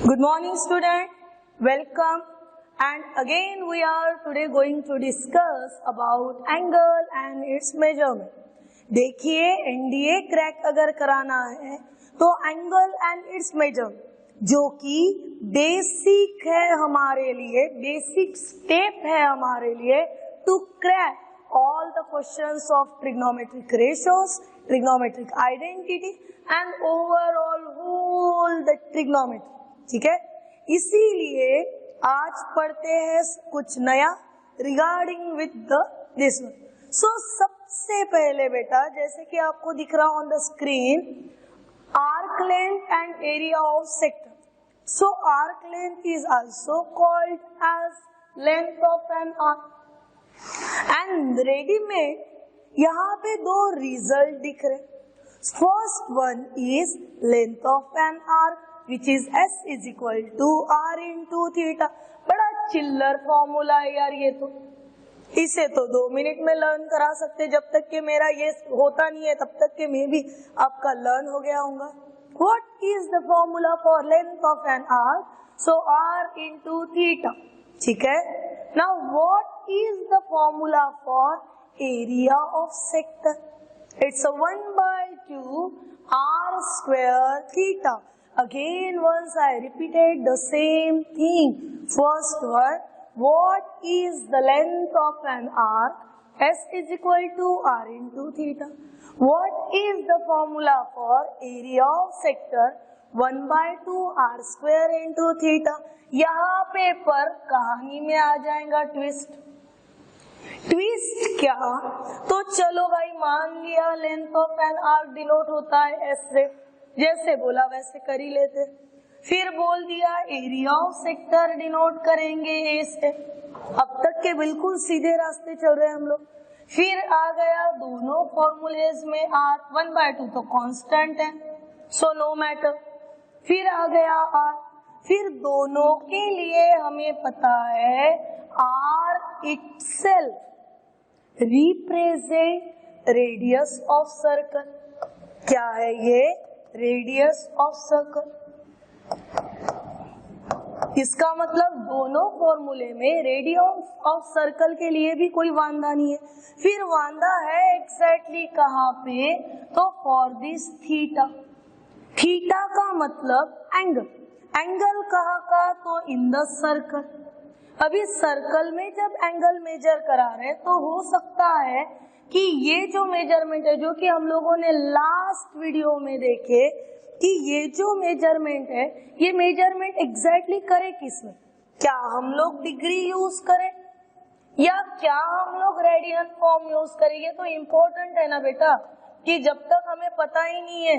Good morning student, welcome and again we are today going to discuss about angle and its measurement. देखिए NDA crack अगर कराना है तो angle and it's measurement जो कि basic है हमारे लिए, बेसिक स्टेप है हमारे लिए to crack all the questions of trigonometric ratios, trigonometric identity and overall whole the trigonometry. ठीक है, इसीलिए आज पढ़ते हैं कुछ नया regarding with the this one. So सबसे पहले बेटा जैसे कि आपको दिख रहा on the screen, arc length and area of sector. So arc length is also called as length of an arc. And readymade यहाँ पे दो रिजल्ट दिख रहे. First one is length of an arc which is S is equal to R into theta. बड़ा चिल्लर formula है यार ये तो, इसे तो 2 मिनट में लर्न करा सकते. जब तक कि मेरा ये होता नहीं है तब तक कि मैं भी आपका लर्न हो गया होगा. What is the formula for length of an arc? So R into theta. ठीक है. Now what is the formula for area of sector? It's a 1/2 R square theta. Again once I repeated the same thing. First one, what is the length of an arc? S is equal to R into theta. What is the formula for area of sector? 1/2 R square into theta. यहाँ पे पर कहानी में आ जाएगा twist. Twist क्या? तो चलो भाई मान लिया length of an arc denote होता है S से, जैसे बोला वैसे कर ही लेते. फिर बोल दिया एरिया ऑफ सेक्टर डिनोट करेंगे ए से. अब तक के बिल्कुल सीधे रास्ते चल रहे हैं हम लोग. फिर आ गया दोनों फॉर्मूलेज में आर. 1/2 तो कांस्टेंट है सो नो मैटर. फिर आ गया आर. फिर दोनों के लिए हमें पता है are itself represent radius of circle. क्या है ये? Radius of circle. इसका मतलब दोनों फॉर्मूले में रेडियस ऑफ सर्कल के लिए भी कोई वांदा नहीं है. फिर वांदा है एग्जैक्टली कहाँ पे? तो फॉर दिस थीटा. थीटा का मतलब एंगल. एंगल कहाँ का? तो इन द सर्कल. अभी सर्कल में जब एंगल मेजर करा रहे तो हो सकता है कि ये जो मेजरमेंट है जो कि हम लोगों ने लास्ट वीडियो में देखे कि ये जो मेजरमेंट है ये मेजरमेंट एग्जैक्टली करे किसमें? क्या हम लोग डिग्री यूज करें या क्या हम लोग रेडियन फॉर्म यूज करें? ये तो इम्पोर्टेंट है ना बेटा, कि जब तक हमें पता ही नहीं है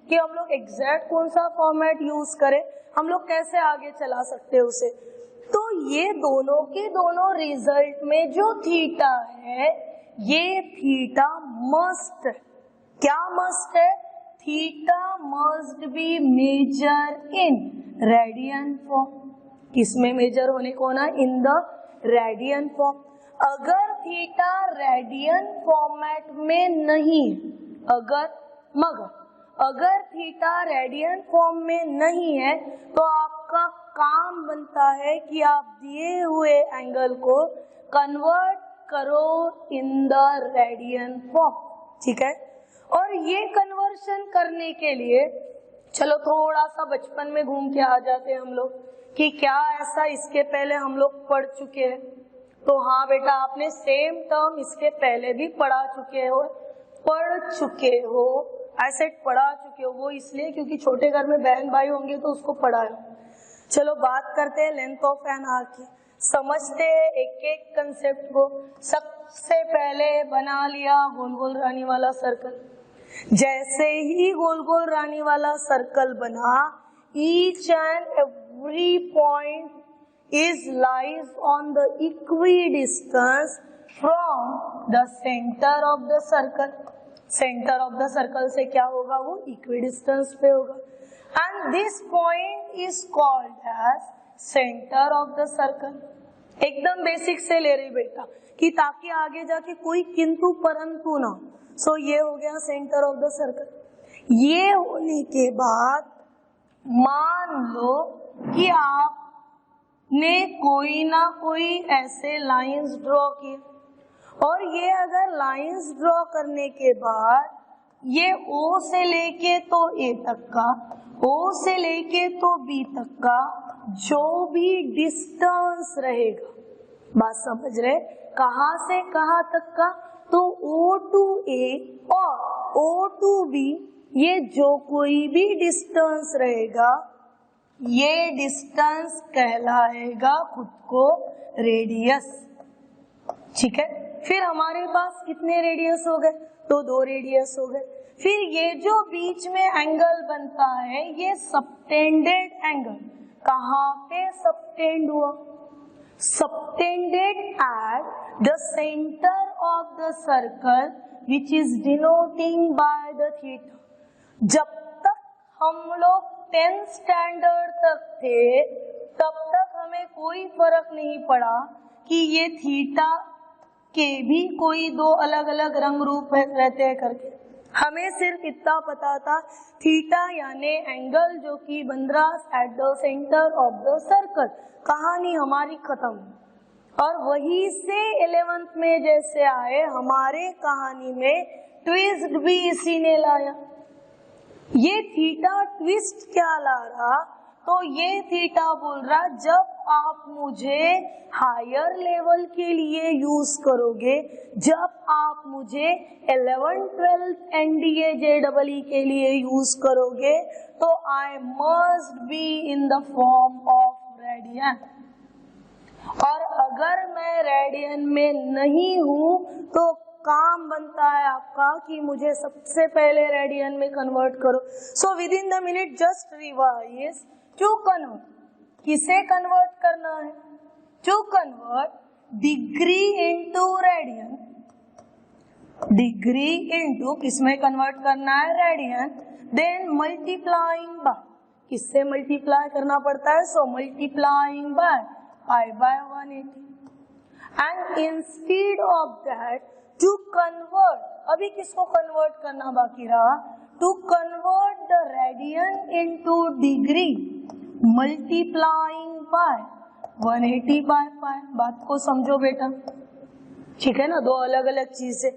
कि हम लोग एग्जैक्ट कौन सा फॉर्मेट यूज करें, हम लोग कैसे आगे चला सकते हैं उसे. तो ये दोनों के दोनों रिजल्ट में जो थीटा है ये थीटा मस्ट. क्या मस्ट है? Theta must be measure in radian form. किसमें मेजर होने को ना? In the radian form. अगर थीटा रेडियन फॉर्मेट में नहीं, अगर थीटा रेडियन फॉर्म में नहीं है तो आपका काम बनता है कि आप दिए हुए एंगल को कन्वर्ट करो इन द रेडियन फॉर्म. ठीक है. और ये कन्वर्शन करने के लिए चलो थोड़ा सा बचपन में घूम के आ जाते हैं हम लोग कि क्या ऐसा इसके पहले हम लोग पढ़ चुके हैं. तो हाँ बेटा, आपने सेम टर्म इसके पहले भी पढ़ चुके हो. ऐसे पढ़ा चुके हो वो इसलिए क्योंकि छोटे घर में बहन भाई होंगे तो उसको पढ़ा है. चलो बात करते हैं लेंथ ऑफ एन आर्क की. समझते हैं एक एक कंसेप्ट को. सबसे पहले बना लिया गोल गोल रानी वाला सर्कल. जैसे ही गोल गोल रानी वाला सर्कल बना, each and every point is lies on the equidistance from the centre of the circle. Centre of the circle से क्या होगा? वो इक्वी डिस्टेंस पे होगा. And this point is called as centre of the circle. एकदम basic से ले रही बेटा कि ताकि आगे जाके कोई किंतु परंतु ना. सो ये हो गया सेंटर ऑफ द सर्कल. ये होने के बाद मान लो कि आपने कोई ना कोई ऐसे लाइंस ड्रॉ किए और ये अगर लाइंस ड्रॉ करने के बाद ये O से लेके तो A तक का, O से लेके तो B तक का जो भी डिस्टेंस रहेगा, बात समझ रहे, कहाँ से कहाँ तक का, तो O to A और O to B ये जो कोई भी डिस्टेंस रहेगा ये डिस्टेंस कहलाएगा खुद को रेडियस। ठीक है, फिर हमारे पास कितने रेडियस हो गए, तो 2 रेडियस हो गए। फिर ये जो बीच में एंगल बनता है ये सबटेंडेड एंगल, कहाँ पे सबटेंड हुआ, subtended at the centre of the circle which is denoting by the theta. जब तक हम लोग 10th स्टैंडर्ड तक थे तब तक हमें कोई फर्क नहीं पड़ा कि ये थीटा के भी कोई 2 अलग अलग रंग रूप रहते हैं करके, हमें सिर्फ इतना पता था थीटा यानी एंगल जो कि बन रहा eight the centre of the circle. कहानी हमारी खत्म। और वही से 11th में जैसे आए हमारे कहानी में ट्विस्ट भी इसी ने लाया। ये थीटा ट्विस्ट क्या ला रहा, तो ये थीटा बोल रहा जब आप मुझे हायर लेवल के लिए यूज करोगे, जब आप मुझे 11th 12th NDA JEE के लिए यूज करोगे तो I must be in the form of radian. और अगर मैं रेडियन में नहीं हूं तो काम बनता है आपका कि मुझे सबसे पहले रेडियन में कन्वर्ट करो। So within the minute just revise to convert, किसे कन्वर्ट करना है, to convert degree into radian, degree into किसमें कन्वर्ट करना है, रेडियन, देन मल्टीप्लाइंग बाय, किससे मल्टीप्लाई करना पड़ता है, so multiplying by pi by 180 and instead of that to convert, अभी किसको कन्वर्ट करना बाकी रहा, to convert the radian into degree multiplying by 180 by pi. बात को समझो बेटा, ठीक है ना, 2 अलग अलग चीजें।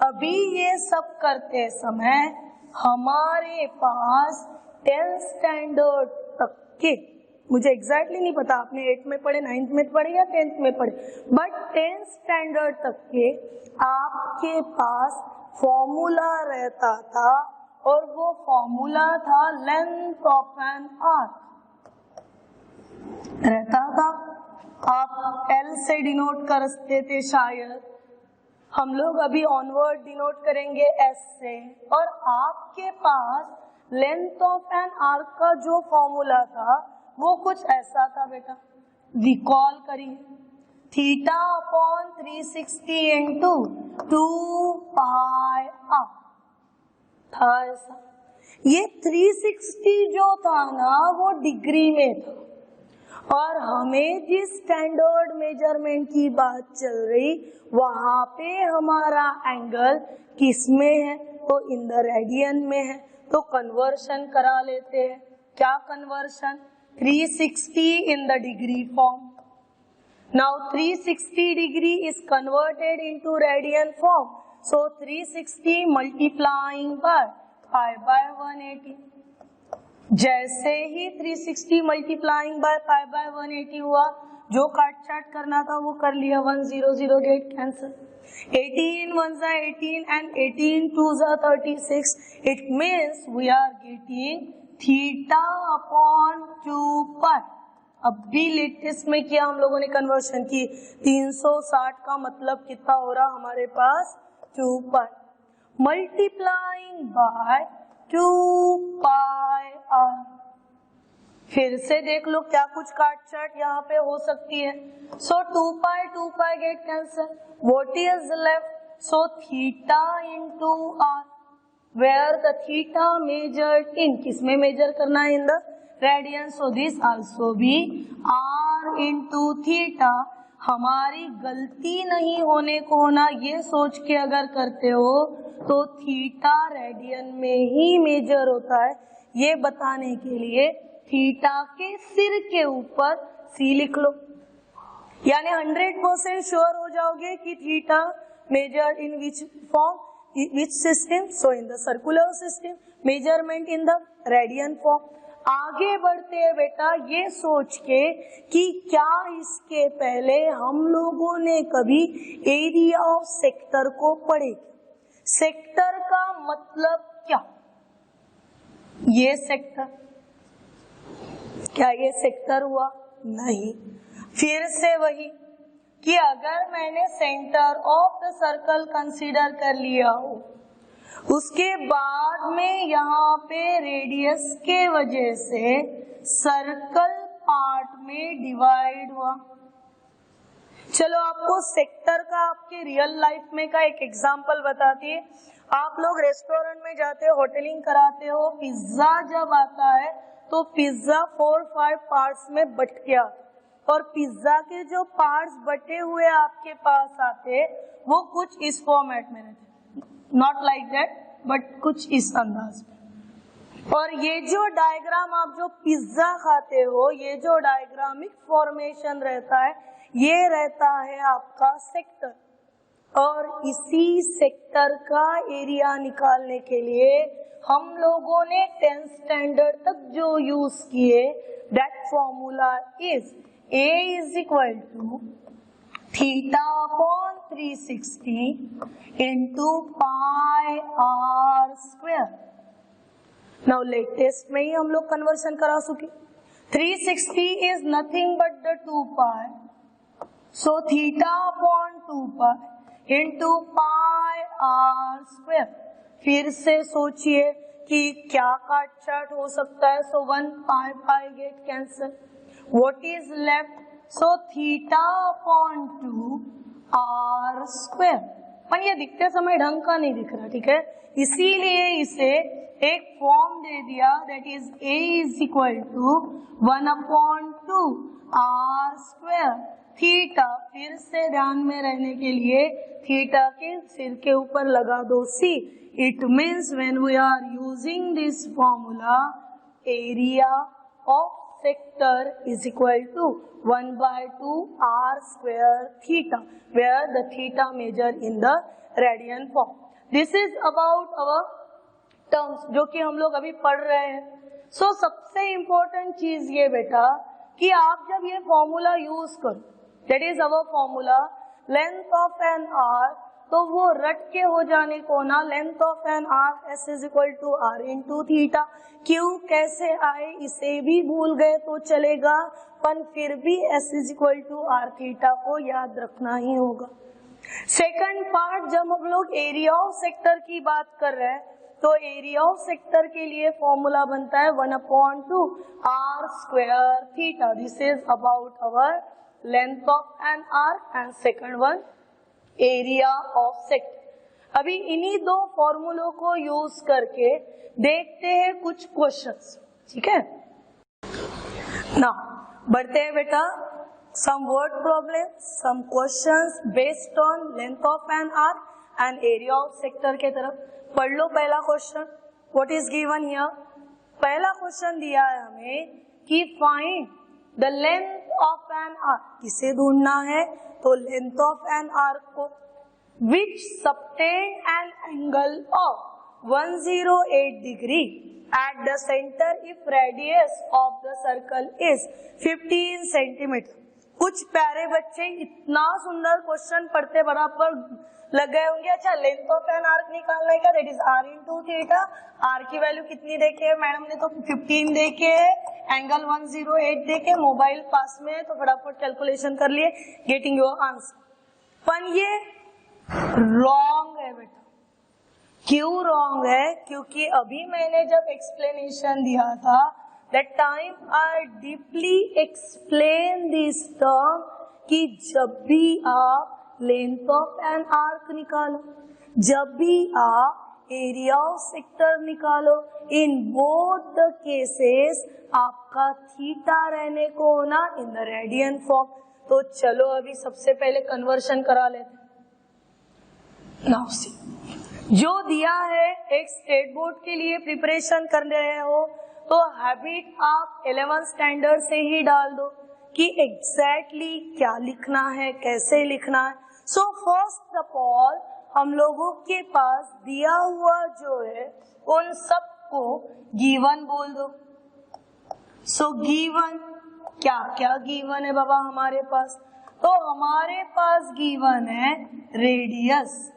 अभी ये सब करते समय हमारे पास 10th स्टैंडर्ड तक के, मुझे एग्जैक्टली नहीं पता आपने 8th में पढ़े, 9th में पढ़े या 10th में पढ़े, बट 10th स्टैंडर्ड तक के आपके पास फॉर्मूला रहता था और वो फॉर्मूला था लेंथ ऑफ एन आर्क रहता था। आप L से डिनोट करते थे शायद, हम लोग अभी ऑनवर्ड डिनोट करेंगे S से। और आपके पास लेंथ ऑफ एन आर्क का जो फॉर्मूला था वो कुछ ऐसा था बेटा, रिकॉल करिए, theta upon 360 into 2 pi r था ऐसा। ये 360 जो था ना वो डिग्री में था और हमें जिस स्टैंडर्ड मेजरमेंट की बात चल रही वहां पे हमारा एंगल किस में है, तो इन द रेडियन में है। तो कन्वर्शन करा लेते हैं, क्या conversion, 360 in the degree form. Now 360 degree is converted into radian form. So 360 multiplying by pi by 180. जैसे ही 360 multiplying by pi by 180 हुआ, जो काट छाट करना था वो कर लिया, 100 गेट कैंसिल, 18 1 जा 18 and 18 2 जा 36. It means we are getting theta upon 2 पाई। अब भी लेटेस्ट में किया हम लोगों ने कन्वर्शन की, 360 का मतलब कितना हो रहा हमारे पास, 2 पाई मल्टीप्लाइंग बाय 2 पाई आर। फिर से देख लो क्या कुछ काट छाट यहाँ पे हो सकती है। So 2 pi get cancel, what is left, so theta into r, where the theta measured in, किसमें मेजर करना है, in the radian, so this also be r into theta। हमारी गलती नहीं होने को होना, ये सोच के अगर करते हो तो थीटा रेडियन में ही मेजर होता है, ये बताने के लिए थीटा के सिर के ऊपर c लिख लो, यानी 100% श्योर हो जाओगे कि theta measured in which form, which system, so in the circular system, measurement in the radian form. आगे बढ़ते हैं बेटा ये सोच के कि क्या इसके पहले हम लोगों ने कभी एरिया ऑफ सेक्टर को पढ़े? सेक्टर का मतलब क्या? ये सेक्टर, क्या ये सेक्टर हुआ? नहीं। फिर से वही कि अगर मैंने centre of the circle consider कर लिया हो, उसके बाद में यहाँ पे रेडियस के वजह से सर्कल पार्ट में डिवाइड हुआ। चलो आपको सेक्टर का आपके रियल लाइफ में का एक एग्जांपल बताती है। आप लोग रेस्टोरेंट में जाते हो, होटलिंग कराते हो, पिज्जा जब आता है तो पिज्जा 4-5 पार्ट्स में बट गया, और पिज्जा के जो पार्ट्स बटे हुए आपके पास आते वो कुछ इस फॉर्मेट में रहते, नॉट लाइक दैट बट कुछ इस अंदाज में। और ये जो डायग्राम आप जो पिज्जा खाते हो, ये जो डायग्रामिक फॉर्मेशन रहता है, ये रहता है आपका सेक्टर। और इसी सेक्टर का एरिया निकालने के लिए हम लोगों ने 10th स्टैंडर्ड तक जो यूज किए, that formula is A is equal to theta upon 360 into pi r square। Now latest में ही हम लोग कन्वर्शन करा चुके। 360 is nothing but the 2 pi, so theta upon 2 pi into pi r square। फिर से सोचिए कि क्या काट छाट हो सकता है, so 1 pi get cancel। What is left? So theta upon 2 r square। पर ये दिखते समय ढंग का नहीं दिख रहा, ठीक है, इसीलिए इसे एक फॉर्म दे दिया, that is A is equal to 1 upon 2 r square। Theta फिर से ध्यान में रहने के लिए थीटा के सिर के ऊपर लगा दो C। It means when we are using this formula, area of sector is equal to 1/2 r square theta, where the theta measured in the radian form। This is about our terms जो कि हम लोग अभी पढ़ रहे हैं। So सबसे important चीज ये बेटा कि आप जब ये फॉर्मूला यूज करो, that is our formula, length of an arc, तो वो रट के हो जाने को ना, length of an arc S is equal to R into theta. क्यों कैसे आए इसे भी भूल गए तो चलेगा, पर फिर भी S is equal to R theta को याद रखना ही होगा। सेकंड पार्ट, जब हम लोग एरिया ऑफ सेक्टर की बात कर रहे हैं, तो एरिया ऑफ सेक्टर के लिए फॉर्मूला बनता है 1/2 R square theta. This is about our length of an arc and second one area of sector. अभी इन्हीं दो फॉर्मूलों को यूज करके देखते हैं कुछ क्वेश्चंस, ठीक है ना। बढ़ते हैं बेटा some word problem, some questions based on length of an arc and area of sector के तरफ। पढ़ लो पहला question, what is given here. पहला क्वेश्चन दिया है हमें कि find the length of an arc, किसे ढूंढना है, तो लेंथ ऑफ एन आर्क को, which subtend an angle of 108 degree at the centre if radius of the circle is 15 centimetre. कुछ प्यारे बच्चे इतना सुंदर क्वेश्चन पढ़ते बराबर लग गए होंगे। अच्छा, लेंथ ऑफ एन आर्क निकालने का, that is r into theta. R की वैल्यू कितनी देखे है मैडम ने, तो 15 देखे है, एंगल 108 देखे, मोबाइल पास में है तो फटाफट कैलकुलेशन कर लिए, गेटिंग योर आंसर। पर ये रॉन्ग है बेटा। क्यों रॉन्ग है? क्योंकि अभी मैंने जब एक्सप्लेनेशन दिया था, that time I deeply explain this term कि जब भी आप लेंथ ऑफ एन आर्क निकालो, जब भी आप एरिया ऑफ सेक्टर निकालो, इन बोथ द केसेस आपका थीटा रहने को होना इन द रेडियन फॉर्म। तो चलो अभी सबसे पहले कन्वर्शन करा लेते। नाउ सी, जो दिया है एक स्टेट बोर्ड के लिए प्रिपरेशन कर रहे हो, तो हैबिट आप 11th स्टैंडर्ड से ही डाल दो कि एग्जैक्टली क्या लिखना है, कैसे लिखना है। सो फर्स्ट ऑफ ऑल हम लोगों के पास दिया हुआ जो है उन सबको गिवन बोल दो। सो गिवन, क्या क्या गिवन है बाबा हमारे पास? तो हमारे पास गिवन है रेडियस।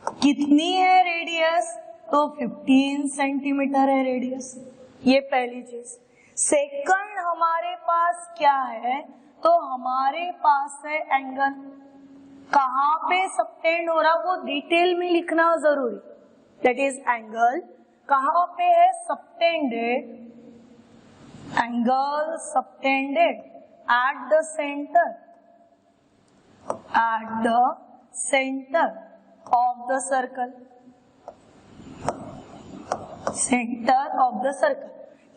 कितनी है रेडियस? तो 15 सेंटीमीटर है रेडियस। ये पहली चीज। सेकंड हमारे पास क्या है? तो हमारे पास है एंगल। कहाँ पे सबटेंड हो रहा वो डिटेल में लिखना जरूरी। दैट इज एंगल कहाँ पे है? Subtended. Angle subtended at the centre, eight the centre of the circle, centre of the circle.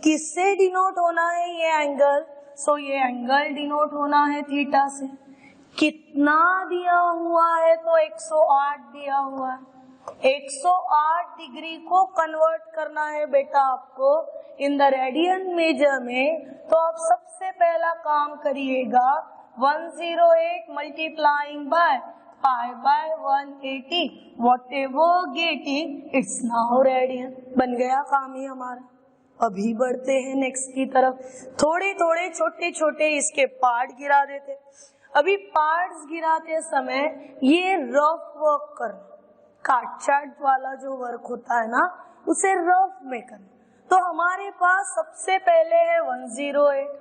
किससे डिनोट होना है ये एंगल? सो ये एंगल डिनोट होना है थीटा से। कितना दिया हुआ है? तो 108 दिया हुआ है। 108 डिग्री को कन्वर्ट करना है बेटा आपको इन द रेडियन मेजर में। तो आप सबसे पहला काम करिएगा 108 multiplying by pi by 180, what ever getting it's now radian. बन गया काम ही हमारा। अभी बढ़ते हैं नेक्स्ट की तरफ। थोड़े थोड़े छोटे छोटे इसके पार्ट गिरा देते। अभी पार्ट्स गिराते समय ये रफ वर्क करना, काट चाट वाला जो वर्क होता है ना उसे रफ में करना। तो हमारे पास सबसे पहले है 108।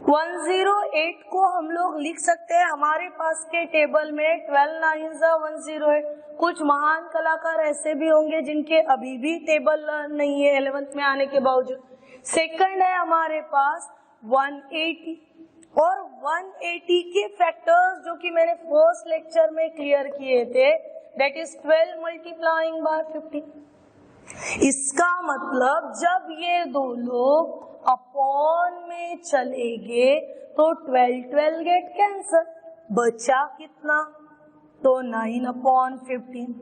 108 को हम लोग लिख सकते हैं हमारे पास के टेबल में 12 9 108। कुछ महान कलाकार ऐसे भी होंगे जिनके अभी भी टेबल नहीं है 11th में आने के बावजूद। सेकंड है हमारे पास 180 और 180 के फैक्टर्स जो कि मैंने फर्स्ट लेक्चर में क्लियर किए थे, दैट इज 12 मल्टीप्लाइंग बाय 50। इसका मतलब जब ये दो लोग अपॉन में चलेंगे तो 12 गेट कैंसर। बचा कितना? तो 9/15।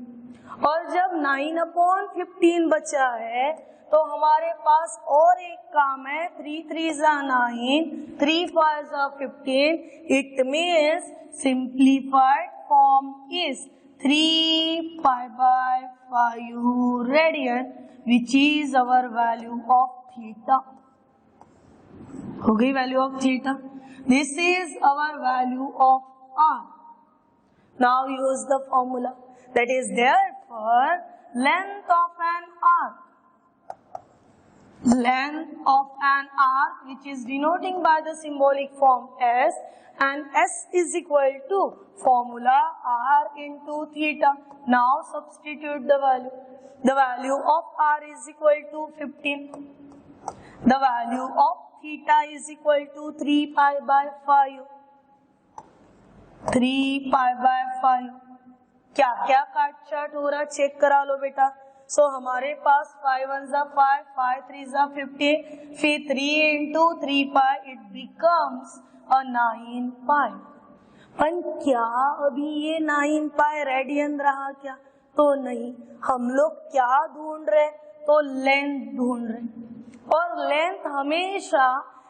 और जब 9/15 बचा है तो हमारे पास और एक काम है 3 3 9, 3 5 15। It means simplified form is 3 pi by 5 radian which is our value of theta. हो गई value of theta. This is our value of r. Now use the formula that is therefore length of an arc, length of an arc which is denoting by the symbolic form S, and S is equal to formula R into theta. Now substitute the value. The value of R is equal to 15. The value of theta is equal to 3 pi by 5. 3 pi by 5. क्या क्या काट चाट हो रहा check करा लो बेटा। सो हमारे पास 5 1 5, 5 3 15, फिर 3 into 3 pi, it becomes a 9 pi। पर क्या अभी ये 9 pi रेडियन रहा क्या? तो नहीं। हम लोग क्या ढूंढ रहे? तो लेंथ ढूंढ रहे। और लेंथ हमेशा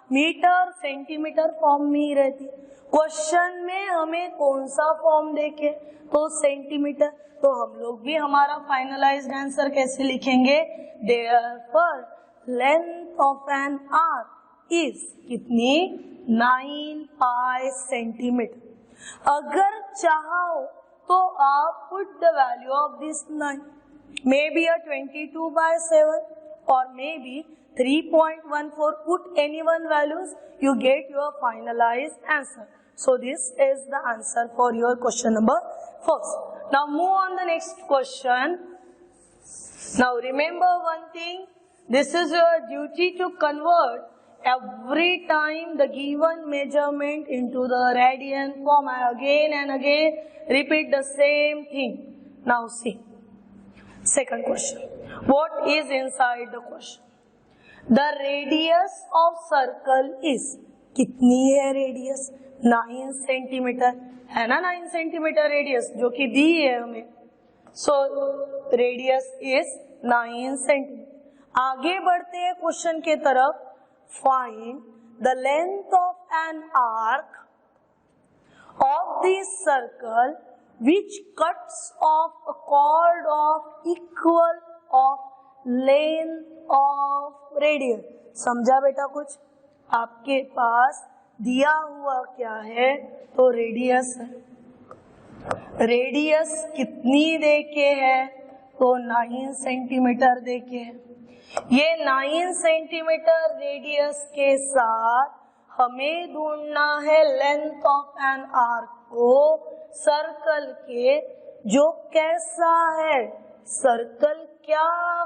मीटर सेंटीमीटर फॉर्म में ही रहती। क्वेश्चन में हमें कौन सा फॉर्म देखे? तो सेंटीमीटर। तो हम लोग भी हमारा फाइनलाइज्ड आंसर कैसे लिखेंगे? Therefore length of an arc is कितनी? 9 पाई सेंटीमीटर। अगर चाहो तो आप put the value of this 9, may be a 22/7 or maybe 3.14. Put any one values, you get your finalized answer. So this is the answer for your question number first. Now move on the next question. Now remember one thing, this is your duty to convert every time the given measurement into the radian form. Again and again repeat the same thing. Now see, second question. What is inside the question? The radius of circle is, कितनी है radius? 9 centimetre है ना, 9 centimetre radius जो कि दी है हमें। So radius is 9 centimetre. आगे बढ़ते हैं क्वेश्चन के तरफ। Find the length of an arc of this circle which cuts off a chord of equal of length of radius। समझा बेटा? कुछ आपके पास दिया हुआ क्या है? तो रेडियस है। रेडियस कितनी देके है? तो 9 सेंटीमीटर देके है। ये 9 सेंटीमीटर रेडियस के साथ हमें ढूंढना है लेंथ ऑफ एन आर्क को सर्कल के, जो कैसा है? सर्कल क्या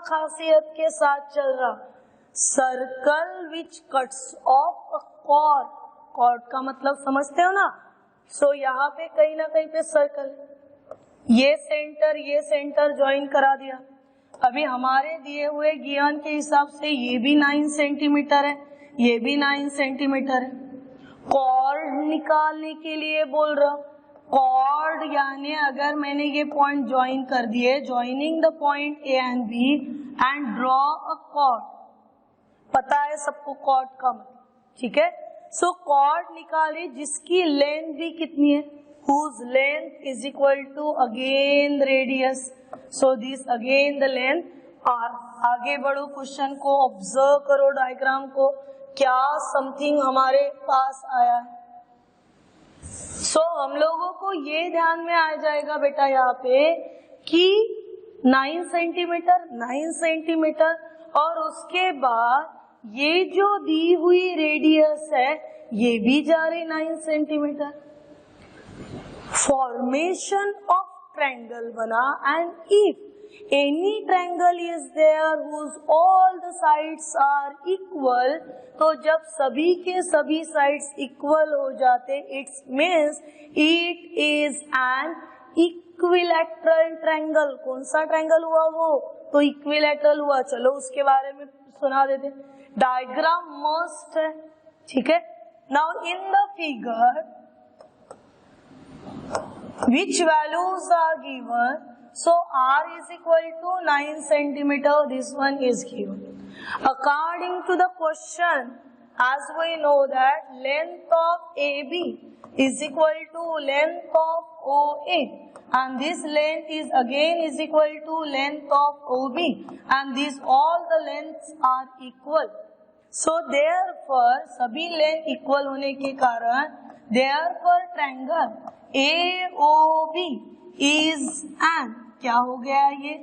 खासियत के साथ चल रहा? Circle which cuts off a chord. Chord का मतलब समझते हो ना? सो यहाँ पे कहीं ना कहीं पे सर्कल, ये सेंटर ज्वाइन करा दिया। अभी हमारे दिए हुए ज्ञान के हिसाब से ये भी 9 सेंटीमीटर है, ये भी 9 सेंटीमीटर है। कॉर्ड निकालने के लिए बोल रहा। कॉर्ड यानी अगर मैंने ये पॉइंट ज्वाइन कर दिए, joining the point A and B and draw a chord. पता है सबको कॉर्ड का मतलब, ठीक है? सो कॉर्ड निकाले जिसकी लेंथ भी कितनी है, whose length is equal to again radius, so this again the length। और आगे बढ़ो, क्वेश्चन को ऑब्जर्व करो, डायग्राम को, क्या समथिंग हमारे पास आया है। सो हम लोगों को ये ध्यान में आ जाएगा बेटा यहाँ पे कि 9 सेंटीमीटर और उसके बाद ये जो दी हुई रेडियस है ये भी जा रही 9 सेंटीमीटर। फॉर्मेशन ऑफ ट्रायंगल बना and if any triangle is there whose all the sides are equal, तो जब सभी के सभी साइड्स इक्वल हो जाते it's means it is an equilateral triangle. कौन सा ट्रायंगल हुआ वो? तो इक्विलैटरल हुआ। चलो उसके बारे में सुना देते। डायग्राम मस्ट है, ठीक है? Now in the figure which values are given, so r is equal to 9 centimeter, this one is given. According to the question, as we know that length of AB is equal to length of OA, and this length is again is equal to length of OB, and these all the lengths are equal. So therefore सभी length equal होने के कारण therefore triangle AOB is an, क्या हो गया? ये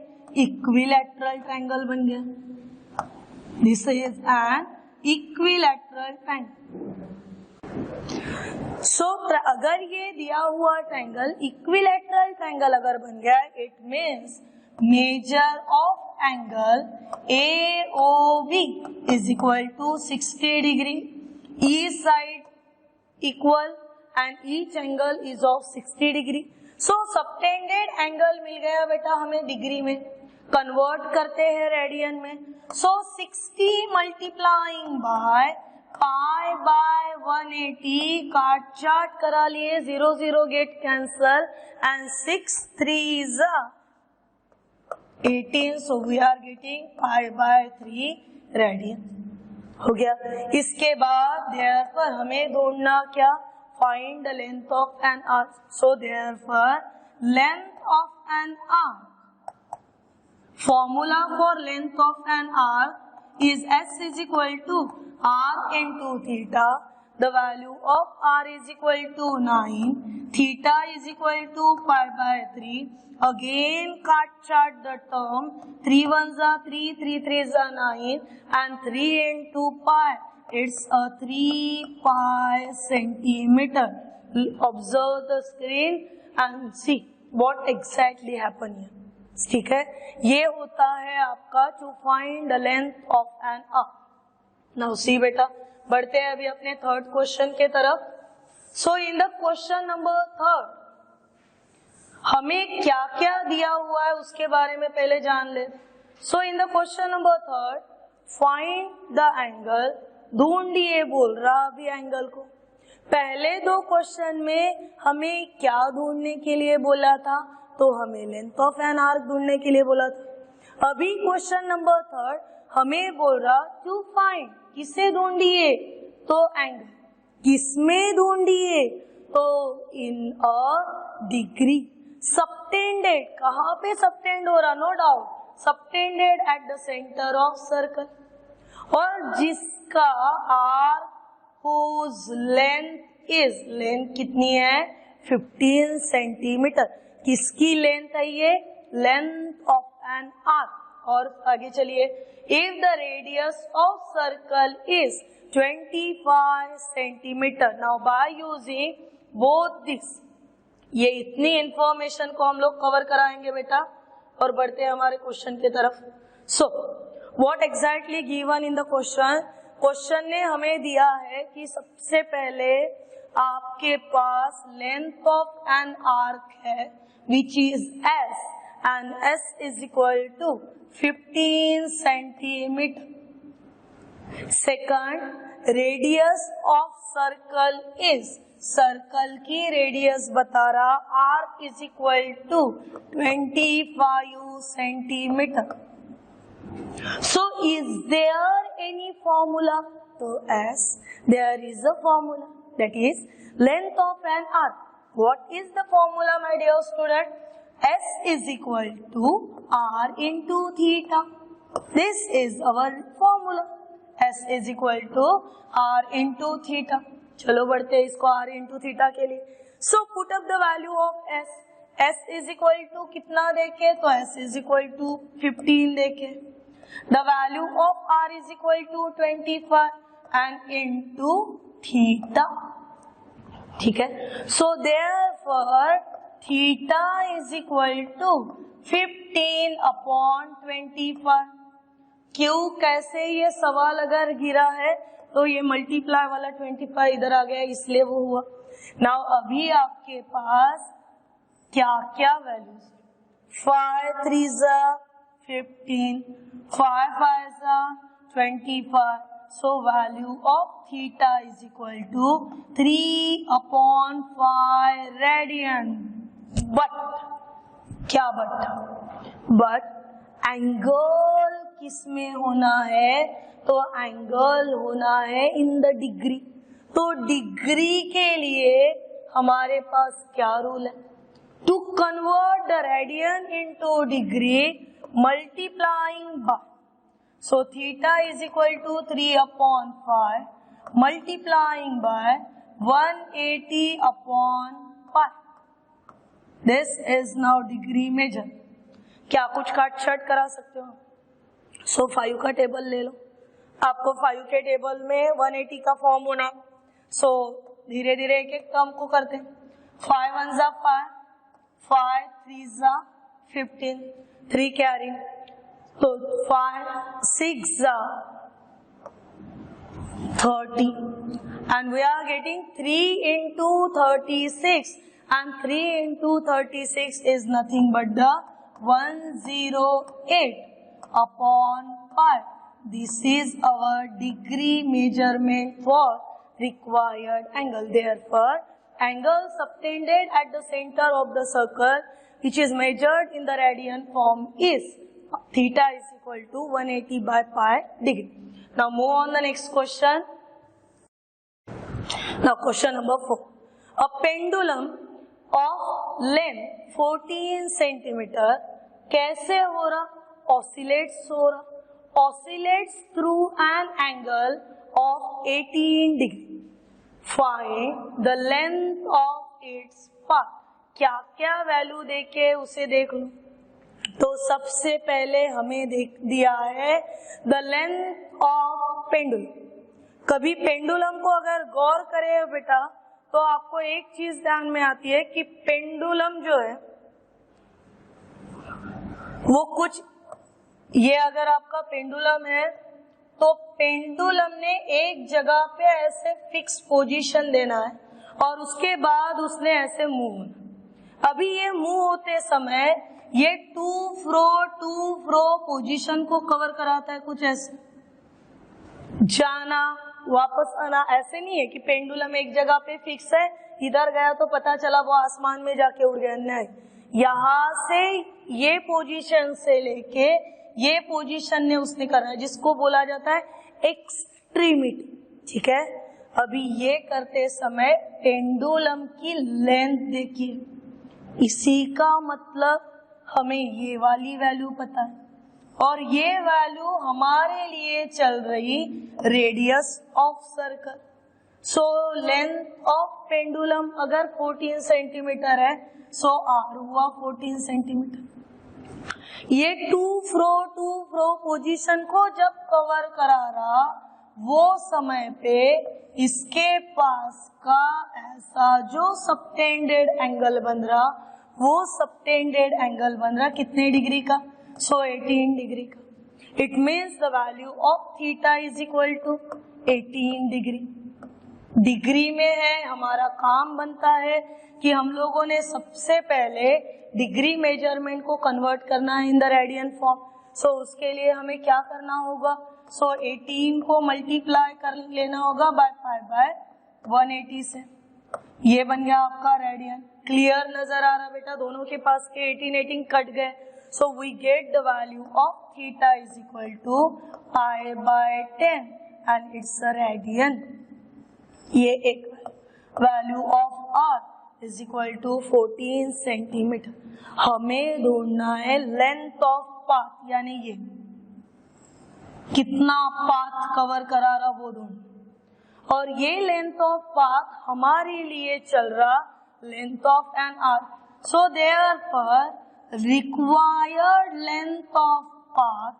equilateral triangle बन गया। This is an equilateral triangle. So अगर ये दिया हुआ ट्रायंगल इक्विलैटरल ट्रायंगल अगर बन गया, it means measure of angle AOB is equal to 60 degree, each side equal and each angle is of 60 degree. So subtended angle मिल गया बेटा हमें डिग्री में, कन्वर्ट करते हैं रेडियन में। So 60 multiplying by pi by 180, काट चाट करा लिए, 0 0 get cancel and 6 3s 18, so we are getting pi by 3 radian. हो गया। इसके बाद therefore हमें ढूंढना क्या? Find the length of an arc. So therefore length of an arc, formula for length of an arc is S is equal to r into theta. The value of r is equal to 9, theta is equal to pi by 3. Again cut chart the term, 3 1s are 3, 3 3s are 9 and 3 into pi. It's a 3 pi centimeter. Observe the screen and see what exactly happened here. ठीक है? ये होता है आपका to find the length of an arc. Now see बेटा, बढ़ते हैं अभी अपने थर्ड क्वेश्चन के तरफ। So in the question number 3, हमें क्या क्या दिया हुआ है उसके बारे में पहले जान ले। So in the question number 3, find the angle, ढूंढिए बोल रहा अभी एंगल को। पहले दो क्वेश्चन में हमें क्या ढूंढने के लिए बोला था? तो हमें लेंथ ऑफ एन आर्क ढूंढने के लिए बोला था। अभी क्वेश्चन नंबर 3 हमें बोल रहा टू फाइंड, किसे ढूंढिए, तो एंगल, किसमें ढूंढिए, तो इन अ डिग्री। सबटेंडेड, कहाँ पे सबटेंड हो रहा, no doubt, subtended at the centre of circle, और जिसका r whose length is, length कितनी है, 15 सेंटीमीटर। किसकी लेंथ है ये, लेंथ ऑफ एन आर्क। और आगे चलिए, if the radius of circle is 25 centimetre, now by using both this, ये इतनी इंफॉर्मेशन को हम लोग कवर कराएंगे बेटा, और बढ़ते हैं हमारे क्वेश्चन की तरफ। So what exactly given in the question, question ने हमें दिया है कि सबसे पहले आपके पास लेंथ ऑफ एन आर्क है which is S, and S is equal to 15 centimetre. Second, radius of circle is, circle की रेडियस बता रहा, r is equal to 25 centimetre. So is there any formula? So as there is a formula, that is length of an arc. What is the formula, my dear student? S is equal to R into theta. This is our formula. S is equal to R into theta. चलो बढ़ते हैं इसको R into theta के लिए. So put up the value of S. S is equal to कितना देखे, तो S is equal to 15 देखे. The value of R is equal to 25 and into theta. ठीक है, so therefore theta is equal to 15 upon 25. क्यों, कैसे, ये सवाल अगर गिरा है तो ये मल्टीप्लाई वाला 25 इधर आ गया, इसलिए वो हुआ। नाउ अभी आपके पास क्या क्या values, 5 3 15, 5 5 25, so value of theta is equal to 3 upon 5 radian. But क्या but एंगल किसमें होना है, तो एंगल होना है इन द डिग्री। तो डिग्री के लिए हमारे पास क्या रूल है, to convert the radian into degree multiplying by, so theta is equal to 3 upon 5 multiplying by 180 upon 5. This is now degree measure. क्या कुछ काट छट करा सकते हो, so 5 का टेबल ले लो, आपको 5 के टेबल में 180 का फॉर्म होना, so धीरे धीरे एक एक टर्म को करते हैं। 5 1 जा 5, 5 3 जा 15, 3 कैरी, तो 5 6 जा 30, and we are getting 3 into 36, and 3 into 36 is nothing but the 108 upon 5. This is our degree measurement for required angle. Therefore, angle subtended at the center of the circle, which is measured in the radian form, is theta is equal to 180 by pi degree. Now move on the next question. Now question number 4. A pendulum of length 14 centimeter कैसे हो रहा, oscillates हो रहा, oscillates through an angle of 18 degree. Find the length of its path. क्या क्या value देके उसे देख लो। तो सबसे पहले हमें दिया है द लेंथ ऑफ पेंडुलम। कभी पेंडुलम को अगर गौर करें बेटा, तो आपको एक चीज ध्यान में आती है कि पेंडुलम जो है वो कुछ, ये अगर आपका पेंडुलम है तो पेंडुलम ने एक जगह पे ऐसे फिक्स पोजीशन देना है और उसके बाद उसने ऐसे मूव होना। अभी ये मूव होते समय ये टू फ्रो पोजीशन को कवर कराता है, कुछ ऐसे जाना वापस आना। ऐसे नहीं है कि पेंडुलम एक जगह पे फिक्स है, इधर गया तो पता चला वो आसमान में जाके उड़ गया, नहीं। यहाँ से ये पोजीशन से लेके ये पोजीशन ने उसने करा है, जिसको बोला जाता है एक्सट्रीमिटी, ठीक है। अभी ये करते समय पेंडुलम की लेंथ देखिए, इसी का मतलब हमें ये वाली वैल्यू पता है और ये वैल्यू हमारे लिए चल रही radius of circle. So length of pendulum अगर 14 सेंटीमीटर है, सो आर हुआ 14 सेंटीमीटर। ये टू फ्रो पोजीशन को जब कवर करा रहा, वो समय पे इसके पास का ऐसा जो सबटेंडेड एंगल बन रहा, वो सबटेंडेड एंगल बन रहा कितने डिग्री का? सो 18 डिग्री का। It means the value of theta is equal to 18 degree. Degree में है, हमारा काम बनता है कि हम लोगों ने सबसे पहले डिग्री मेजरमेंट को कन्वर्ट करना है इन द रेडियन फॉर्म। सो उसके लिए हमें क्या करना होगा? सो 18 को मल्टीप्लाई कर लेना होगा बाय पाई बाय 180 से, ये बन गया आपका रेडियन। क्लियर नजर आ रहा बेटा? दोनों के पास के 18 कट गए। So we get the value of theta is equal to pi by 10 and it's a radian. ये एक value of r is equal to 14 centimetre. हमें ढूंढना है लेंथ ऑफ पाथ, यानी ये कितना पाथ कवर करा रहा वो ढूंढ, और ये लेंथ ऑफ पाथ हमारे लिए चल रहा length of an arc. So therefore required length of path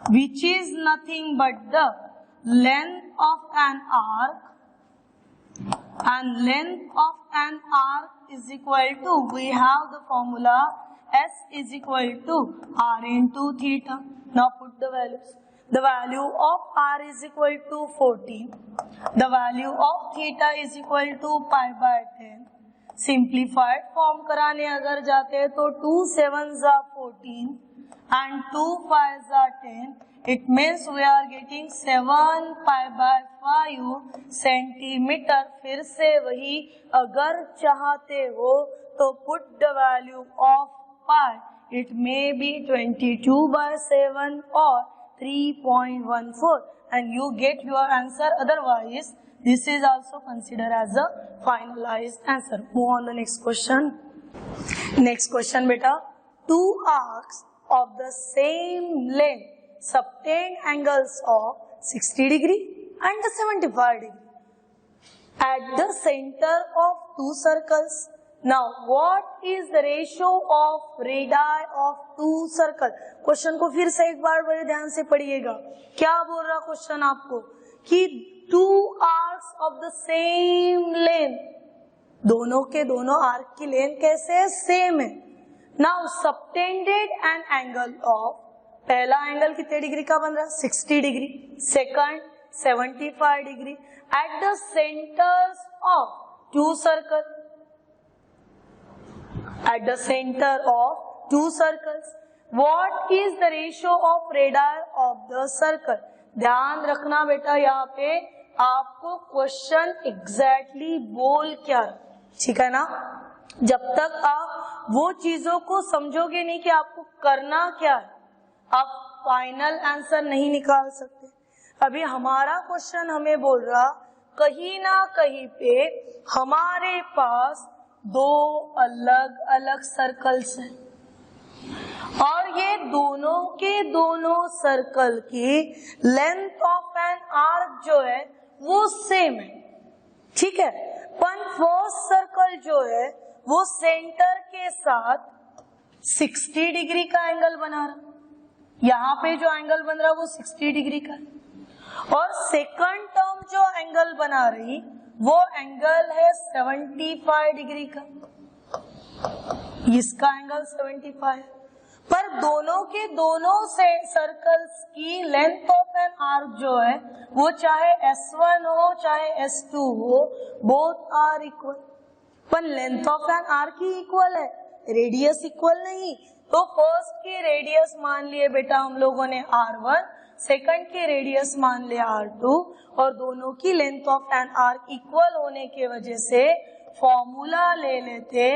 which is nothing but the length of an arc, and length of an arc is equal to, we have the formula S is equal to R into theta. Now put the values. The value of R is equal to 14. The value of theta is equal to pi by 10. Simplified form कराने अगर जाते हैं तो 2 7s are 14 and 2 5s are 10. It means we are getting 7 pi by 5 centimetre. फिर से वही, अगर चाहते हो तो put the value of pi. It may be 22 by 7 or 3.14 and you get your answer. Otherwise, this is also considered as a finalized answer. Move on the next question. Next question beta. Two arcs of the same length subtend angles of 60 degree and 75 degree at the center of two circles. Now, what is the ratio of radii of two circle? Question को फिर से एक बार बड़े ध्यान से पढ़िएगा। क्या बोल रहा क्वेश्चन आपको कि two arcs of the same length, दोनों के दोनों आर्क की लेंथ कैसे है? सेम है। Now, subtended an angle of, पहला एंगल कितने डिग्री का बन रहा? 60 degree. Second 75 degree at the centers of two circles. At the center of two circles, what is the ratio of radii of the circle? ध्यान रखना बेटा, यहाँ पे आपको क्वेश्चन एग्जैक्टली बोल क्या, ठीक है ना? जब तक आप वो चीजों को समझोगे नहीं कि आपको करना क्या है, आप फाइनल आंसर नहीं निकाल सकते। अभी हमारा क्वेश्चन हमें बोल रहा कहीं ना कहीं पे हमारे पास दो अलग अलग सर्कल्स हैं और ये दोनों के दोनों सर्कल की लेंथ ऑफ एन आर्क जो है वो सेम है, ठीक है। पर फर्स्ट सर्कल जो है वो सेंटर के साथ 60 डिग्री का एंगल बना रहा, यहाँ पे जो एंगल बन रहा वो 60 डिग्री का है, और सेकंड टर्म जो एंगल बना रही वो एंगल है 75 डिग्री का, इसका एंगल 75 है। पर दोनों के दोनों से सर्कल्स की लेंथ ऑफ एन आर्क जो है वो चाहे S1 हो चाहे S2 हो, बोथ आर इक्वल। पर length of an arc he equal है, रेडियस इक्वल नहीं। तो फर्स्ट की रेडियस मान लिए बेटा हम लोगों ने R1, सेकंड की रेडियस मान लिया R2, और दोनों की length of an arc equal होने के वजह से फॉर्मूला ले लेते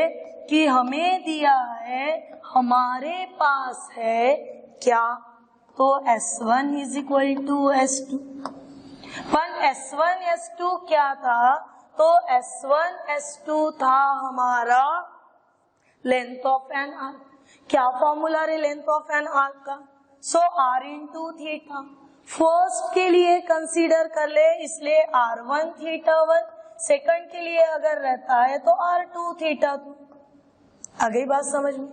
कि हमें दिया है, हमारे पास है क्या? तो S1 is equal to S2। पर S1 S2 क्या था? तो S1 S2 था हमारा लेंथ ऑफ एन आर्क। क्या फॉर्मूला है लेंथ ऑफ एन आर्क का? सो R इंटू थीटा। फर्स्ट के लिए कंसीडर कर ले, इसलिए R1 थीटा 1। सेकंड के लिए अगर रहता है तो R2 थीटा 2। आ गई बात समझ में?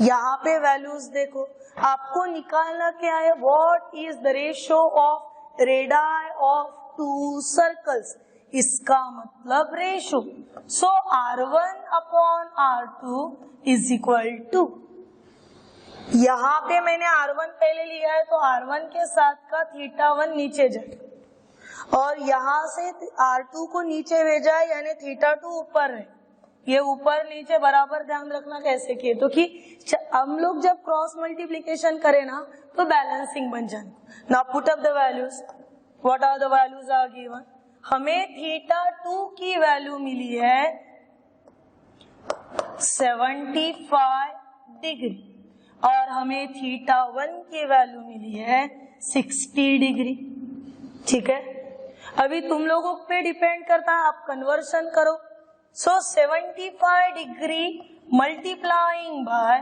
यहाँ पे वैल्यूज देखो, आपको निकालना क्या है? What is the ratio of radii of two circles, इसका मतलब ratio. So R1 upon R2 is equal to, यहाँ पे मैंने R1 पहले लिया है तो R1 के साथ का थीटा 1 नीचे जाए और यहाँ से R2 को नीचे भेजा है, यानी थीटा 2 ऊपर है। ये ऊपर नीचे बराबर ध्यान रखना कैसे किए, तो कि हम लोग जब क्रॉस मल्टीप्लीकेशन करें ना तो बैलेंसिंग बन जाए। Now put up the values. What are the values are given? हमें थीटा 2 की वैल्यू मिली है 75 डिग्री और हमें थीटा 1 की वैल्यू मिली है 60 डिग्री। ठीक है, अभी तुम लोगों पे डिपेंड करता है, आप कन्वर्शन करो। So 75 degree multiplying by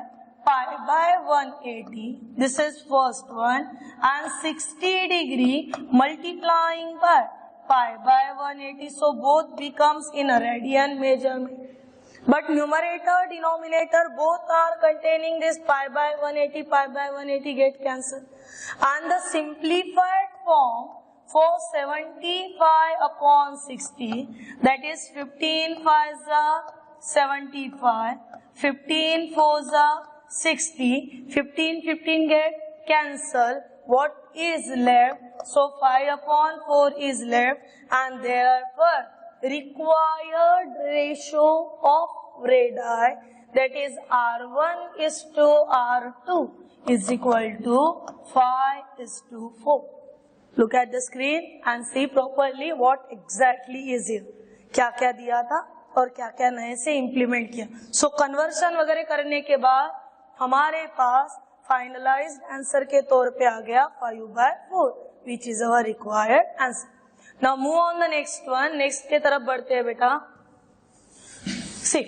pi by 180, this is first one, and 60 degree multiplying by pi by 180, so both becomes in a radian measurement. But numerator, denominator both are containing this pi by 180 get cancelled. And the simplified form for 75 upon 60, that is 15 5s are 75, 15 4s are 60, 15 get cancelled. What is left? So 5 upon 4 is left, and therefore required ratio of radii, that is R1 is to R2 is equal to 5 is to 4. Look at the screen and see properly what exactly is here. क्या क्या दिया था और क्या क्या नए से implement किया। सो कन्वर्शन वगैरह करने के बाद हमारे पास फाइनलाइज्ड आंसर के तौर पे आ गया 5/4, which is our required answer. Now move on the next one. Next के तरफ बढ़ते हैं बेटा। See,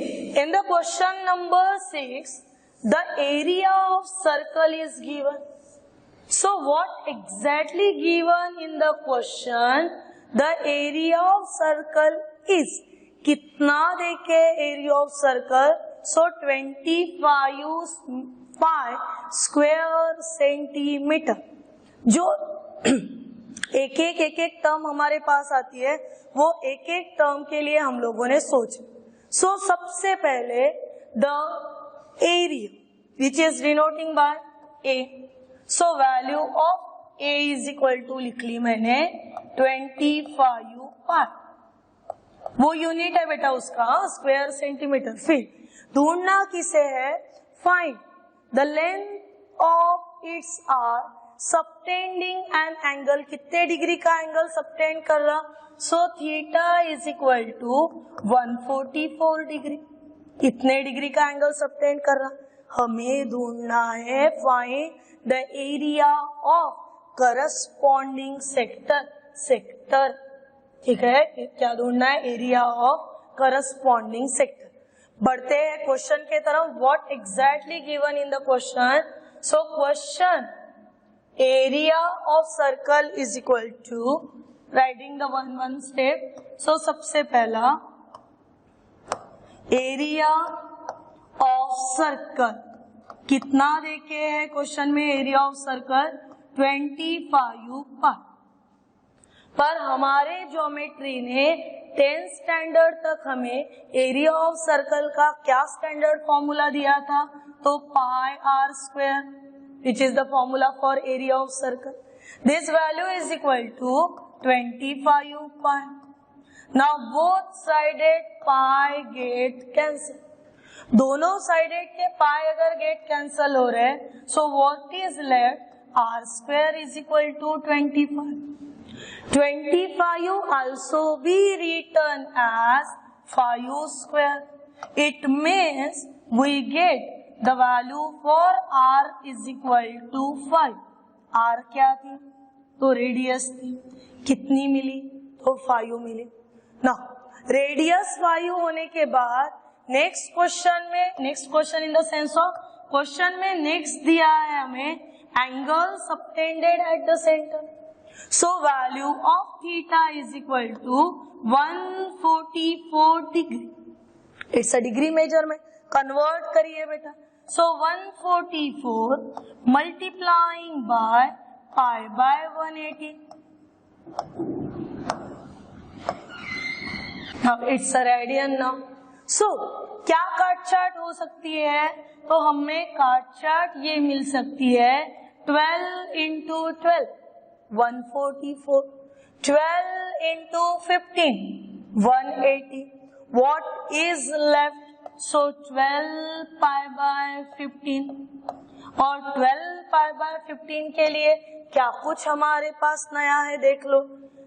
in the question number 6 the area of circle is given. So what exactly given in the question? The area of circle is, कितना देखे area of circle? So 25 pi square centimeter। जो एक एक टर्म हमारे पास आती है वो एक एक टर्म के लिए हम लोगों ने सोचा। So सबसे पहले the area which is denoting by A, so value of A is equal to लिख ली मैंने 25 पाई, वो यूनिट है बेटा उसका स्क्वायर सेंटीमीटर। फिर ढूंढना किसे है? Find the length of its arc subtending an angle. कितने डिग्री का एंगल सबटेंड कर रहा? सो थीटा इज इक्वल टू 144 डिग्री। कितने डिग्री का एंगल सबटेंड कर रहा? हमें ढूंढना है find the area of corresponding sector. ठीक है, क्या ढूंढना है? Area of corresponding sector. बढ़ते हैं क्वेश्चन के तरफ। What exactly given in the question? So question area of circle is equal to, writing the one step. So सबसे पहला एरिया ऑफ सर्कल कितना देखे है क्वेश्चन में? एरिया ऑफ सर्कल 25 पाई। पर हमारे ज्योमेट्री ने 10th स्टैंडर्ड तक हमें एरिया ऑफ सर्कल का क्या स्टैंडर्ड फॉर्मूला दिया था? तो pi r square, which is the formula for area of circle. This value is equal to 25 pi. Now both sided pi get cancel. दोनों sided के pi अगर गेट कैंसल हो रहे हैं, so what is left? R square is equal to 25। 25 also be written as 5 square. It means we get the value for r is equal to 5। R क्या थी? तो radius थी। कितनी मिली? तो 5 मिली ना। रेडियस 5 होने के बाद next question in the sense of question में नेक्स्ट दिया है हमें angle subtended at the centre. So value of theta is equal to 144 degree. It's a degree measurement, convert करिए बेटा। So 144 multiplying by pi by 180। Now it's a radian now. सो क्या काटछाट हो सकती है? तो हमें काटछाट ये मिल सकती है 12 into 12 144, 12 into 15 180। What is left? So 12 pi by 15 और 12 पाई बाय 15 के लिए क्या कुछ हमारे पास नया है देख लो।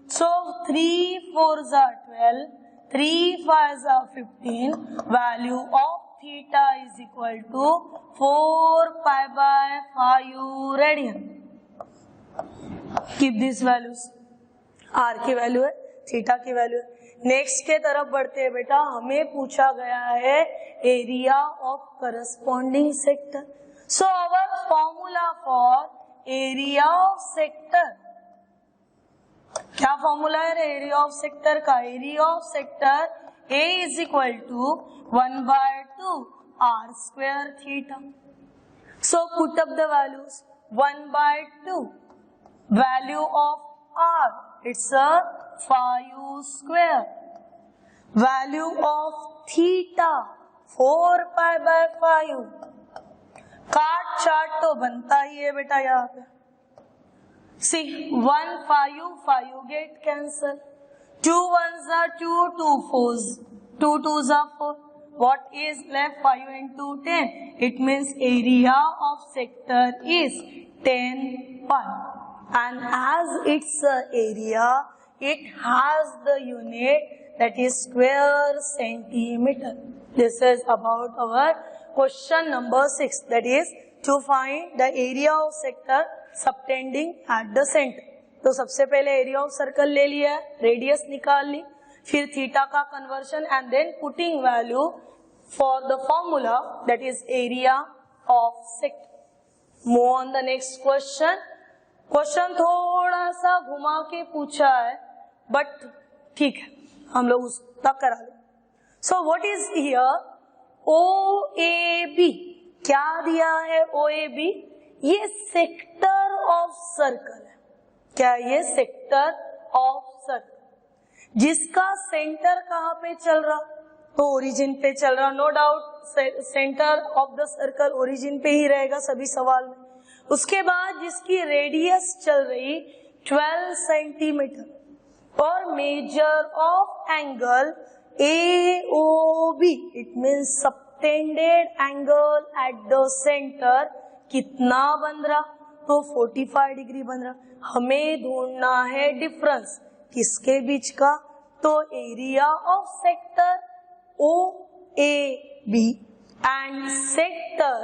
So 3 4 12, 3 5 15, value of theta is equal to 4 pi by 5 radian. Keep these values. R की वैल्यू है, थीटा की वैल्यू है। नेक्स्ट के तरफ बढ़ते हैं बेटा। हमें पूछा गया है area of corresponding sector. So our formula for area of sector, क्या फॉर्मूला है एरिया ऑफ सेक्टर का? Area of sector A is equal to 1/2 r square theta. So put up the values. 1/2 value of r, it's a 5 square. Value of theta 4 pi by 5। काट chart तो बनता ही है बेटा यहाँ पे। See 1 5 get cancel, 2 1s are 2, 2 4s, 2 2s are 4. What is left? 5 into 10. It means area of sector is 10 pi. And as its area, it has the unit that is square centimeter. This is about our question number 6. That is to find the area of sector subtending eight the centre. तो सबसे पहले area of circle ले लिया, radius निकाल ली, फिर theta का conversion and then putting value for the formula that is area of sector. Move on the next question. Question थोड़ा सा घुमा के पूछा है बट ठीक है, हम लोग उसका करा लें। सो व्हाट इज हियर? OAB। क्या दिया है OAB? ये सेक्टर ऑफ सर्कल है। क्या ये सेक्टर ऑफ सर्कल, जिसका सेंटर कहाँ पे चल रहा? तो ओरिजिन पे चल रहा। No doubt centre of the circle origin पे ही रहेगा सभी सवाल में। उसके बाद जिसकी रेडियस चल रही 12 सेंटीमीटर और measure of angle AOB, it means subtended angle eight the centre कितना बन रहा? तो 45 डिग्री बन रहा। हमें ढूंढना है डिफरेंस किसके बीच का? तो area of sector OAB and sector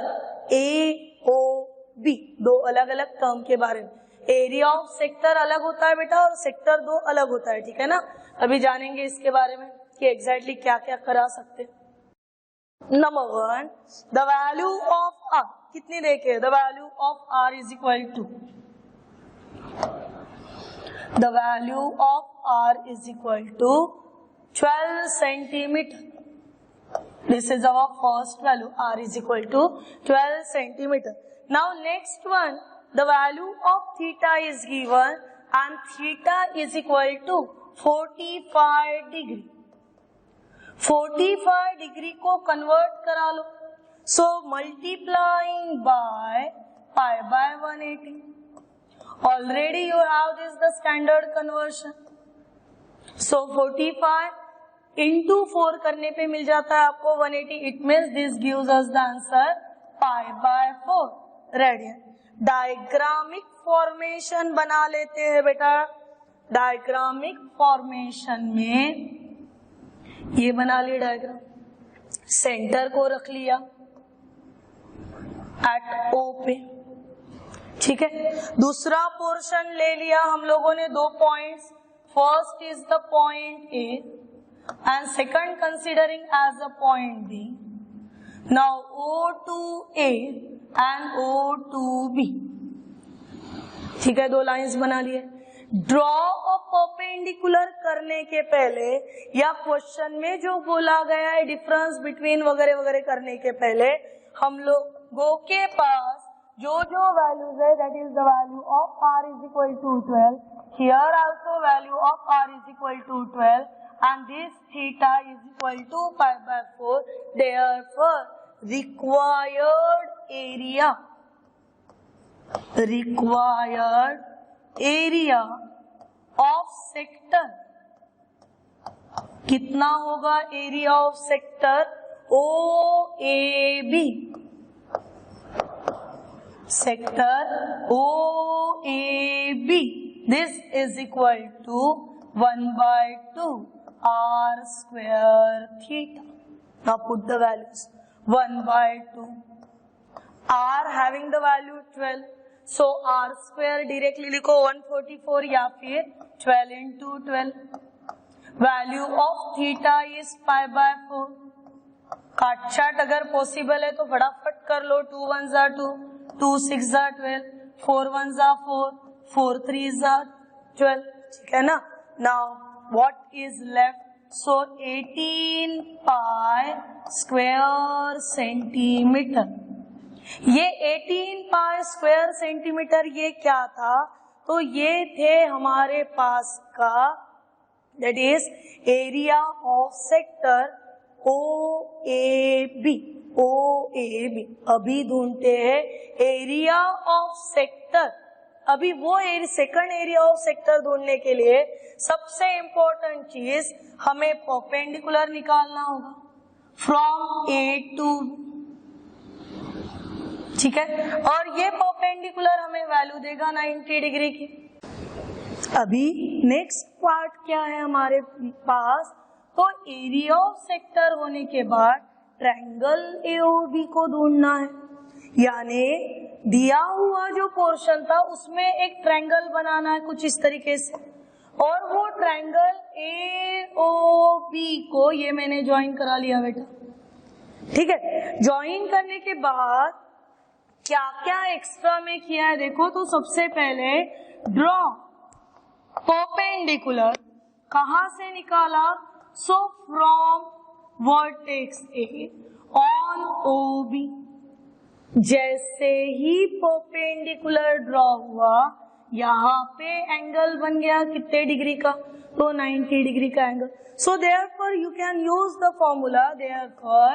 AOB, दो अलग अलग टर्म के बारे में। एरिया ऑफ सेक्टर अलग होता है बेटा और सेक्टर दो अलग होता है, ठीक है ना। अभी जानेंगे इसके बारे में कि एग्जैक्टली क्या क्या करा सकते। Number 1, the value of R कितनी देखे? The value of R is equal to, the value of R is equal to 12 centimetre. This is our first value, R is equal to 12 centimetre. Now next one, the value of theta is given and theta is equal to 45 degree. 45 degree को convert करा लो। So multiplying by pi by 180. Already you have this the standard conversion. So 45 into 4 करने पे मिल जाता है आपको 180. It means this gives us the answer pi by 4 radian. डायग्रामिक formation बना लेते हैं बेटा। डायग्रामिक फॉर्मेशन में ये बना ली डायग्राम, सेंटर को रख लिया, एट ओ पे, ठीक है। दूसरा पोर्शन ले लिया हम लोगों ने, 2 points, first is the point A and second considering as a point B. Now O to A and O to B, ठीक है, 2 लाइंस बना लिए। ड्रॉ अ परपेंडिकुलर करने के पहले या क्वेश्चन में जो बोला गया है डिफरेंस बिटवीन वगैरह वगैरह करने के पहले हम लोगों के पास जो वैल्यूज है, that is the value of r is equal to 12, here also value of r is equal to 12 and this theta is equal to pi by 4. Therefore required area of sector कितना होगा? Area of sector OAB, sector OAB, this is equal to 1/2 r square theta. Now put the values. 1/2 r having the value 12, so r square directly लिखो 144 या फिर 12 into 12. Value of theta is pi by 4. काटछाट अगर possible है तो फटाफट कर लो, 2 1s are 2, 2 6s are 12, 4 1s are 4, 4 3s are 12, ठीक है ना। Now what is left? So 18 pi square centimeter. ये 18 pi square centimeter ये क्या था? तो ये थे हमारे पास का that is area of sector OAB. अभी ढूंढते हैं एरिया ऑफ सेक्टर। अभी वो सेकंड एरिया ऑफ सेक्टर ढूंढने के लिए सबसे इंपॉर्टेंट चीज हमें परपेंडिकुलर निकालना होगा फ्रॉम A to, ठीक है। और ये परपेंडिकुलर हमें वैल्यू देगा 90 डिग्री की। अभी नेक्स्ट पार्ट क्या है हमारे पास? तो एरिया ऑफ सेक्टर होने के बाद ट्रायंगल AOB को ढूंढना है, यानी दिया हुआ जो पोर्शन था उसमें एक ट्रायंगल बनाना है कुछ इस तरीके से, और वो ट्रायंगल AOB को ये मैंने ज्वाइन करा लिया बेटा, ठीक है। ज्वाइन करने के बाद क्या क्या एक्स्ट्रा में किया है देखो। तो सबसे पहले ड्रॉ परपेंडिकुलर कहां से निकाला? So from vertex A on OB। जैसे ही परपेंडिकुलर ड्रॉ हुआ यहाँ पे एंगल बन गया कितने डिग्री का? तो 90 डिग्री का angle. So therefore you can use the formula. Therefore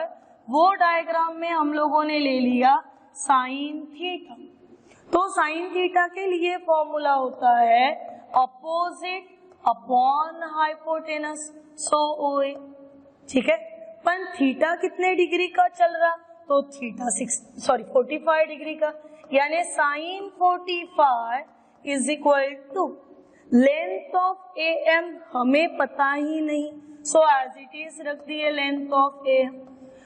वो डायग्राम में हम लोगों ने ले लिया साइन थीटा। तो साइन थीटा के लिए फॉर्मूला होता है अपोजिट अपॉन हाइपोटेनस, सो OA, ठीक है। पर थीटा कितने डिग्री का चल रहा? तो थीटा 45 डिग्री का, यानी sine 45 is equal to length of AM हमें पता ही नहीं, सो एज इट इज रख दिए लेंथ ऑफ AM।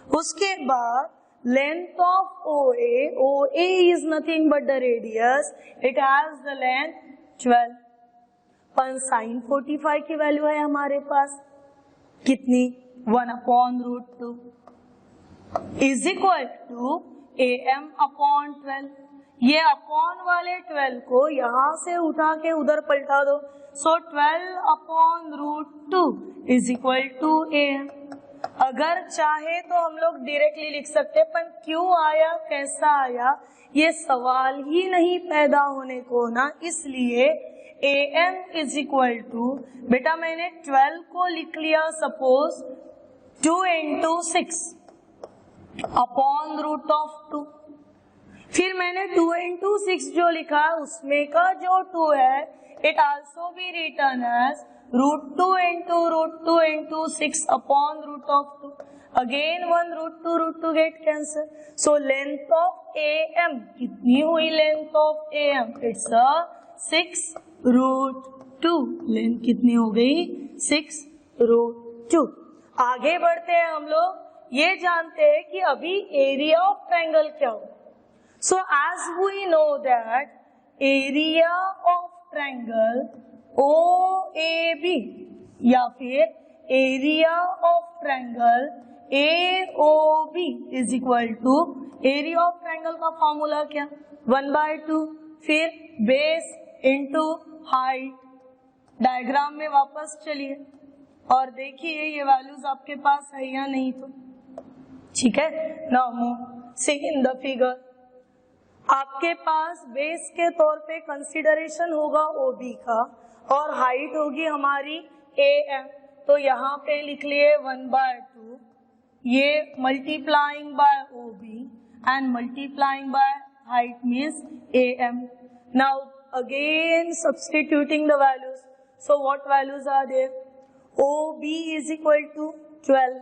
उसके बाद length of OA is nothing but the radius, it has the length 12। पर साइन 45 की वैल्यू है हमारे पास कितनी? 1/√2 is equal to AM upon 12। ये अपॉन वाले 12 को यहां से उठा के उधर पलटा दो, सो 12/√2 इज इक्वल टू AM। अगर चाहे तो हम लोग डायरेक्टली लिख सकते, पर क्यों आया, कैसा आया, ये सवाल ही नहीं पैदा होने को ना, इसलिए AM इज इक्वल टू, बेटा मैंने 12 को लिख लिया सपोज 2 into 6 अपॉन √2। फिर मैंने 2 into 6 जो लिखा उसमें का जो 2 है, it also be written as √2 into 6 upon √2। Again 1√2 get cancel, so length of AM कितनी हुई? Length of AM it's 6√2। Length कितनी हो गई? 6√2। आगे बढ़ते हैं हम लोग। ये जानते हैं कि अभी एरिया ऑफ ट्रायंगल क्या हो। So as we know that area of triangle OAB या फिर area of triangle AOB is equal to area of triangle का फॉर्मूला क्या 1/2 फिर बेस इंटू हाइट। डायग्राम में वापस चलिए और देखिए ये वैल्यूज आपके पास है या नहीं, तो ठीक है। Now move see in the figure. आपके पास बेस के तौर पे कंसीडरेशन होगा OB का और हाइट होगी हमारी AM, तो यहाँ पे लिख लिए 1/2, ये multiplying by OB and multiplying by height means AM। Now again substituting the values, so what values are there? OB is equal to 12,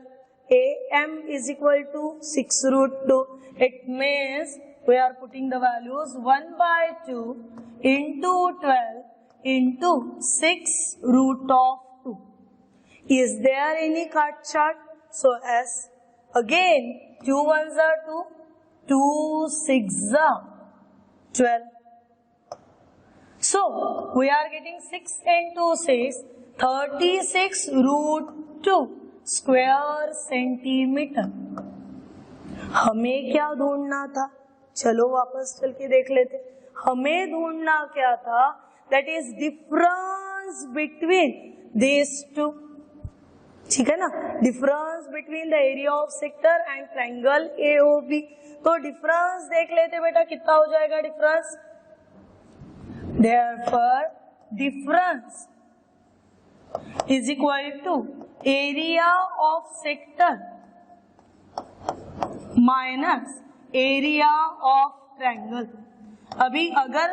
AM is equal to 6√2. It means we are putting the values 1/2 into 12 into 6√2. Is there any cut chart? So as again 2 1s are 2, 2 6s are 12. So we are getting 6 into 6, 36√2 square centimetre. हमें क्या ढूंढना था? चलो वापस चल के देख लेते। हमें ढूंढना क्या था? That is difference between this two, ठीक है ना, difference between the area of sector and triangle AOB। तो डिफरेंस देख लेते बेटा, कितना हो जाएगा difference? Therefore, difference is equal to area of sector minus area of triangle। अभी अगर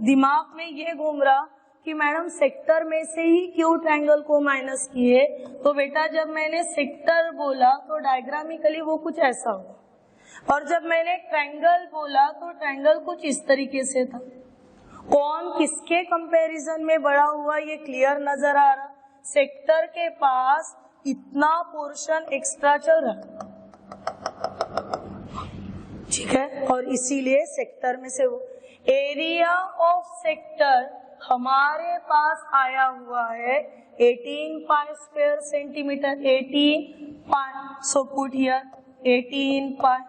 दिमाग में ये घूम रहा कि मैडम सेक्टर में से ही क्यों ट्रायंगल को माइनस किए, तो बेटा जब मैंने सेक्टर बोला तो डायग्रामिकली वो कुछ ऐसा हुआ, और जब मैंने ट्रायंगल बोला तो ट्रायंगल कुछ इस तरीके से था। कौन किसके कंपैरिजन में बड़ा हुआ ये क्लियर नजर आ रहा। सेक्टर के पास इतना पोर्शन एक्स्ट्रा चल रहा, ठीक है, और इसीलिए सेक्टर में से वो एरिया ऑफ सेक्टर हमारे पास आया हुआ है 18 pi square centimetre. 18 pi, so put here 18 pi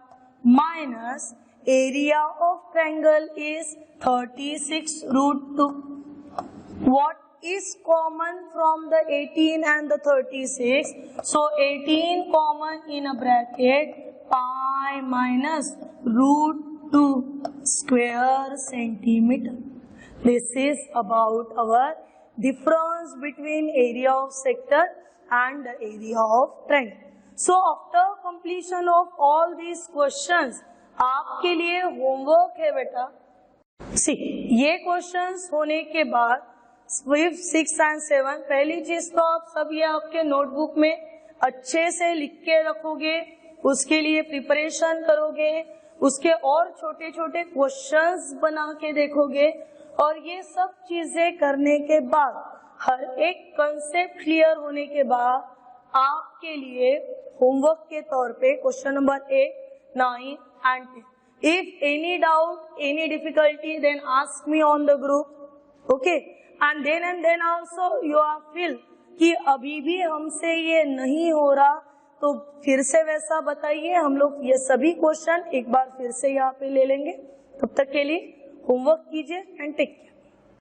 minus area of triangle is 36√2. What is common from the 18 and the 36? So 18 common in a bracket, pi minus √2 square centimeter. This is about our difference between area of sector and the area of triangle. So after completion of all these questions, आपके लिए homework है बेटा। सी ये questions होने के बाद 5, 6 and 7, पहली चीज तो आप सब ये आपके नोटबुक में अच्छे से लिख के रखोगे, उसके लिए प्रिपरेशन करोगे, उसके और छोटे छोटे क्वेश्चंस बना के देखोगे, और ये सब चीजें करने के बाद हर एक कंसेप्ट क्लियर होने के बाद आपके लिए होमवर्क के तौर पे question number 8, 9 and 10. If any doubt, any difficulty, then ask me on the group, okay? And then also you are feel कि अभी भी हमसे ये नहीं हो रहा, तो फिर से वैसा बताइए, हम लोग ये सभी क्वेश्चन एक बार फिर से यहाँ पे ले लेंगे। तब तक के लिए होमवर्क कीजिए एंड टेक केयर।